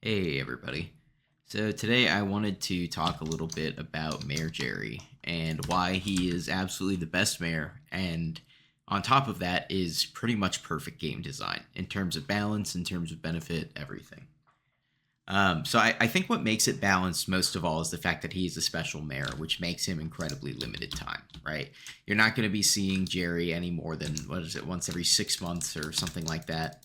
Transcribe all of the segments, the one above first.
Hey everybody. So today I wanted to talk a little bit about Mayor Jerry and why he is absolutely the best mayor, and on top of that is pretty much perfect game design in terms of balance, in terms of benefit, everything. So I think what makes it balanced most of all is the fact that he's a special mayor, which makes him incredibly limited time, right? You're not going to be seeing Jerry any more than, what is it, once every 6 months or something like that,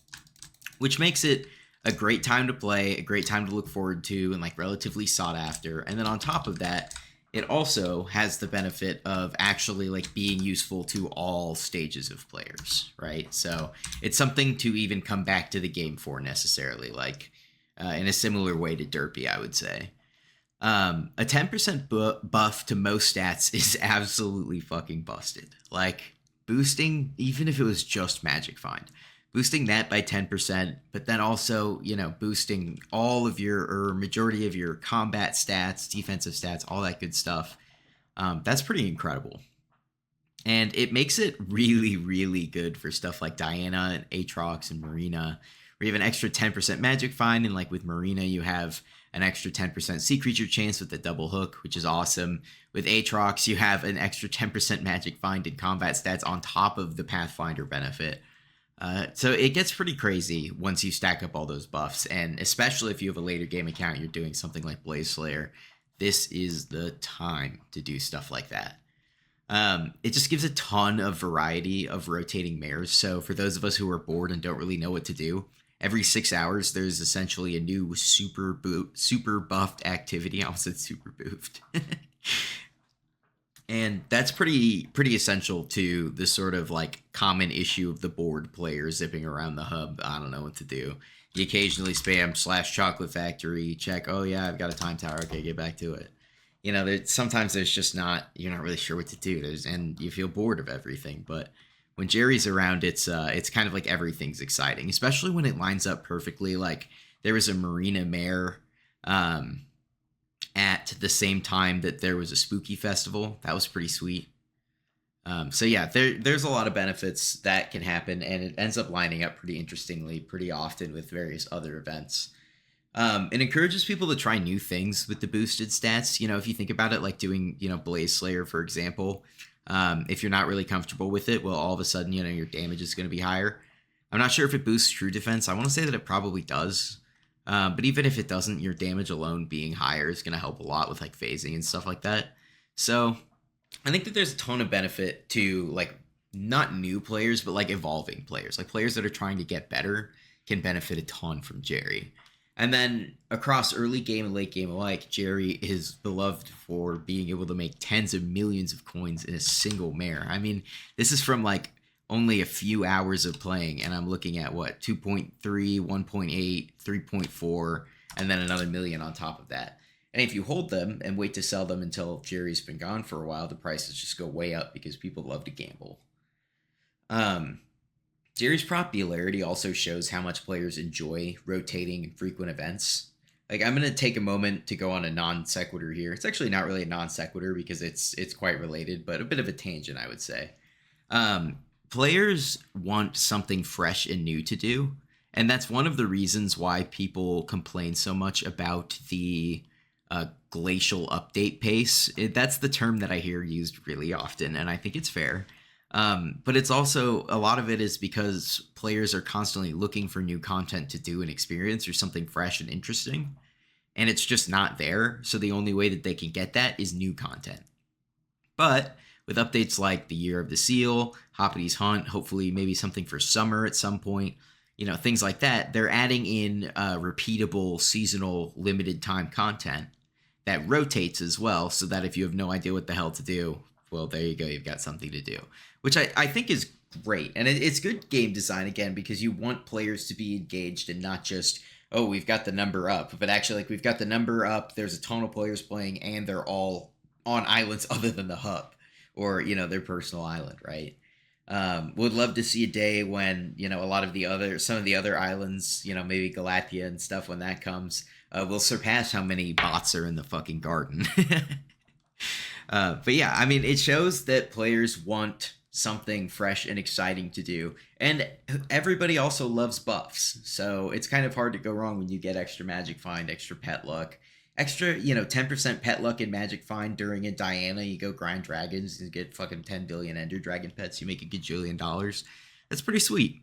which makes it a great time to play, a great time to look forward to, and like relatively sought after. And then on top of that, it also has the benefit of actually like being useful to all stages of players, right? So it's something to even come back to the game for necessarily, like in a similar way to Derpy, I would say. A 10% buff to most stats is absolutely fucking busted. Like boosting, even if it was just Magic Find, boosting that by 10%, but then also, boosting all of your or majority of your combat stats, defensive stats, all that good stuff. That's pretty incredible. And it makes it really, really good for stuff like Diana and Aatrox and Marina, where you have an extra 10% magic find. And like with Marina, you have an extra 10% sea creature chance with the double hook, which is awesome. With Aatrox, you have an extra 10% magic find in combat stats on top of the Pathfinder benefit. So it gets pretty crazy once you stack up all those buffs, and especially if you have a later game account, you're doing something like Blaze Slayer, this is the time to do stuff like that. It just gives a ton of variety of rotating mares. So for those of us who are bored and don't really know what to do, every 6 hours there's essentially a new super buffed activity. I almost said super boofed. And that's pretty essential to the sort of like common issue of the bored player zipping around the hub. I don't know what to do. You occasionally spam / chocolate factory, check, oh yeah, I've got a time tower, okay, get back to it. Sometimes there's just you're not really sure what to do. And you feel bored of everything. But when Jerry's around, it's kind of like everything's exciting, especially when it lines up perfectly. Like there was a Marina Mare, at the same time that there was a spooky festival. That was pretty sweet. So yeah, there's a lot of benefits that can happen, and it ends up lining up pretty interestingly pretty often with various other events. It encourages people to try new things with the boosted stats. If you think about it, like doing, Blaze Slayer, for example, if you're not really comfortable with it, well, all of a sudden, your damage is going to be higher. I'm not sure if it boosts true defense. I want to say that it probably does. But even if it doesn't, your damage alone being higher is going to help a lot with like phasing and stuff like that. So I think that there's a ton of benefit to like not new players, but like evolving players, like players that are trying to get better can benefit a ton from Jerry. And then across early game and late game alike, Jerry is beloved for being able to make tens of millions of coins in a single mare. I mean, this is from like only a few hours of playing, and I'm looking at what, 2.3, 1.8, 3.4, and then another million on top of that. And if you hold them and wait to sell them until Jerry's been gone for a while, the prices just go way up because people love to gamble. Jerry's popularity also shows how much players enjoy rotating and frequent events. Like, I'm going to take a moment to go on a non sequitur here. It's actually not really a non sequitur because it's quite related, but a bit of a tangent, I would say. Players want something fresh and new to do, and that's one of the reasons why people complain so much about the glacial update pace. That's the term that I hear used really often, and I think it's fair. But it's also, a lot of it is because players are constantly looking for new content to do and experience, or something fresh and interesting, and it's just not there. So the only way that they can get that is new content. But with updates like the Year of the Seal, Hoppity's Hunt, hopefully maybe something for summer at some point, things like that, they're adding in repeatable, seasonal, limited time content that rotates as well, so that if you have no idea what the hell to do, well, there you go, you've got something to do, which I think is great. And it's good game design, again, because you want players to be engaged and not just, oh, we've got the number up, but actually, like, we've got the number up, there's a ton of players playing, and they're all on islands other than the hub, or, their personal island, right? Would love to see a day when, some of the other islands, maybe Galatia and stuff, when that comes, will surpass how many bots are in the fucking garden. But yeah, I mean, it shows that players want something fresh and exciting to do. And everybody also loves buffs, so it's kind of hard to go wrong when you get extra magic find, extra pet luck, extra 10% pet luck in magic find during a Diana. You go grind dragons and get fucking 10 billion ender dragon pets, you make a gajillion dollars. That's pretty sweet.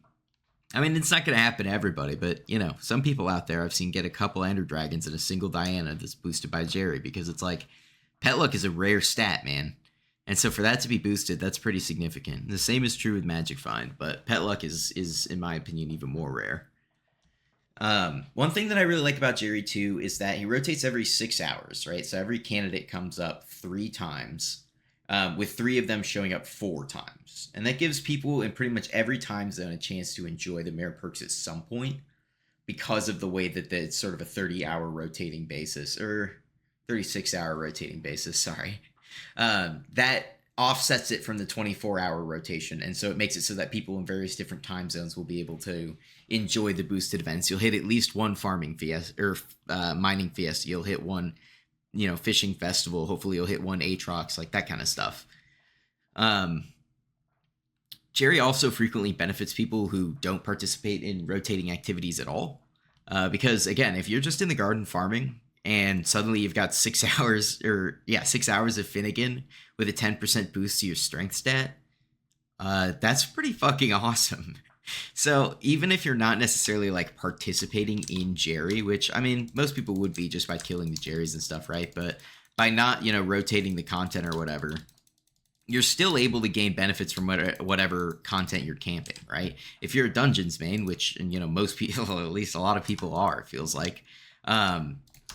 I mean, it's not going to happen to everybody, but, some people out there I've seen get a couple ender dragons in a single Diana that's boosted by Jerry, because it's like, pet luck is a rare stat, man. And so for that to be boosted, that's pretty significant. The same is true with magic find, but pet luck is in my opinion, even more rare. One thing that I really like about Jerry too is that he rotates every 6 hours, right? So every candidate comes up 3 times, with 3 of them showing up 4 times. And that gives people in pretty much every time zone a chance to enjoy the Mayor perks at some point, because of the way that it's sort of a 30-hour rotating basis, or 36-hour rotating basis, sorry. That offsets it from the 24-hour rotation, and so it makes it so that people in various different time zones will be able to enjoy the boosted events. You'll hit at least one farming fiesta, or mining fiesta. You'll hit one, fishing festival. Hopefully you'll hit one Aatrox, like that kind of stuff. Jerry also frequently benefits people who don't participate in rotating activities at all. Because again, if you're just in the garden farming, and suddenly you've got 6 hours, 6 hours of Finnegan with a 10% boost to your strength stat, that's pretty fucking awesome. So even if you're not necessarily like participating in Jerry, which I mean, most people would be just by killing the Jerrys and stuff, right? But by not, rotating the content or whatever, you're still able to gain benefits from whatever content you're camping, right? If you're a Dungeons main, which, most people, at least a lot of people are, it feels like,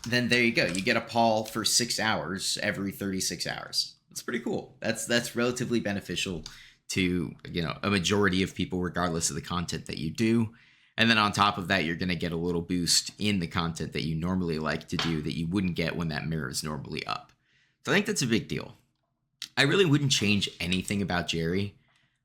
then there you go. You get a Paul for 6 hours every 36 hours. That's pretty cool. That's relatively beneficial to, a majority of people, regardless of the content that you do. And then on top of that, you're going to get a little boost in the content that you normally like to do that you wouldn't get when that mirror is normally up. So I think that's a big deal. I really wouldn't change anything about Jerry.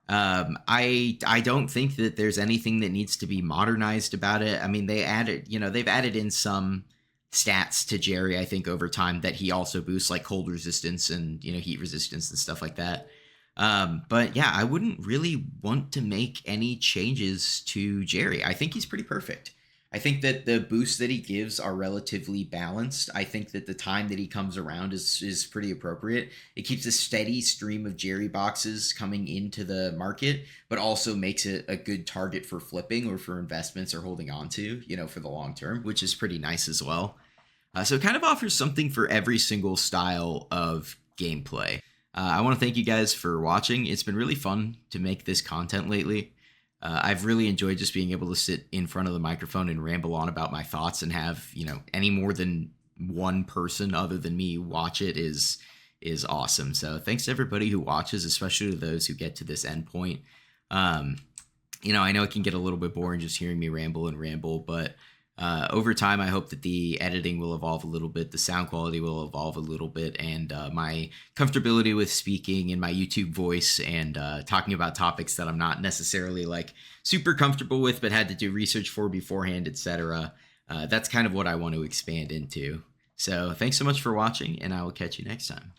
I don't think that there's anything that needs to be modernized about it. I mean, they've added in some stats to Jerry, I think, over time that he also boosts, like cold resistance and, heat resistance and stuff like that. But yeah, I wouldn't really want to make any changes to Jerry. I think he's pretty perfect. I think that the boosts that he gives are relatively balanced. I think that the time that he comes around is pretty appropriate. It keeps a steady stream of Jerry boxes coming into the market, but also makes it a good target for flipping or for investments or holding on to, for the long term, which is pretty nice as well. So it kind of offers something for every single style of gameplay. I want to thank you guys for watching. It's been really fun to make this content lately. I've really enjoyed just being able to sit in front of the microphone and ramble on about my thoughts, and have, any more than one person other than me watch it is awesome. So thanks to everybody who watches, especially to those who get to this end point. I know it can get a little bit boring just hearing me ramble, but over time, I hope that the editing will evolve a little bit, the sound quality will evolve a little bit, and my comfortability with speaking in my YouTube voice and talking about topics that I'm not necessarily like super comfortable with, but had to do research for beforehand, etc. That's kind of what I want to expand into. So thanks so much for watching, and I will catch you next time.